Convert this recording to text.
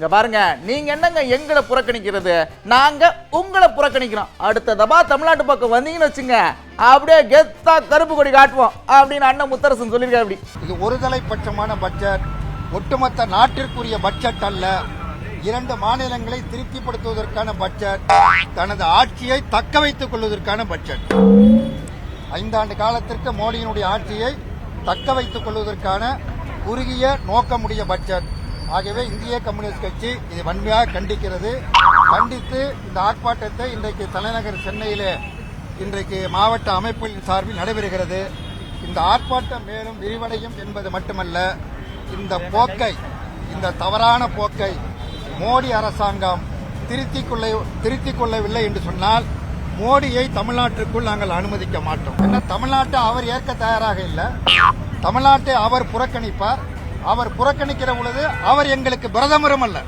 இங்க பாருங்க, நீங்க என்னங்க எங்களை புறக்கணிக்கிறது, நாங்க உங்களை புறக்கணிக்கிறோம். அடுத்த தபா தமிழ்நாட்டு பக்கம் வந்தீங்கன்னு வச்சுங்க, அப்படியே கெத்தா கருப்பு கொடி காட்டுவோம் அப்படின்னு அண்ணன் முத்தரசன் சொல்லியிருக்காரு. அப்படி இது ஒருதலை பட்சமான பட்ஜெட், ஒட்டுமொத்த நாட்டிற்குரிய பட்ஜெட் அல்ல. 2 மாநிலங்களை திருப்திப்படுத்துவதற்கான பட்ஜெட், தனது ஆட்சியை தக்க வைத்துக் கொள்வதற்கான பட்ஜெட். 5 ஆண்டு காலத்திற்கு மோடியினுடைய ஆட்சியை தக்க வைத்துக் கொள்வதற்கான குறுகிய நோக்கமுடைய பட்ஜெட். ஆகவே இந்திய கம்யூனிஸ்ட் கட்சி இதை வன்மையாக கண்டிக்கிறது. கண்டித்து இந்த ஆர்ப்பாட்டத்தை இன்றைக்கு தலைநகர் சென்னையிலே இன்றைக்கு மாவட்ட அமைப்புகளின் சார்பில் நடைபெறுகிறது. இந்த ஆர்ப்பாட்டம் மேலும் விரிவடையும் என்பது மட்டுமல்ல, இந்த தவறான போக்கை மோடி அரசாங்கம் திருத்திக் கொள்ளவில்லை என்று சொன்னால் மோடியை தமிழ்நாட்டிற்குள் நாங்கள் அனுமதிக்க மாட்டோம். என்ன, தமிழ்நாட்டை அவர் ஏற்க தயாராக இல்லை. தமிழ்நாட்டை அவர் புறக்கணிப்பார். அவர் புறக்கணிக்கிற பொழுது அவர் எங்களுக்கு பிரதமரும் அல்ல.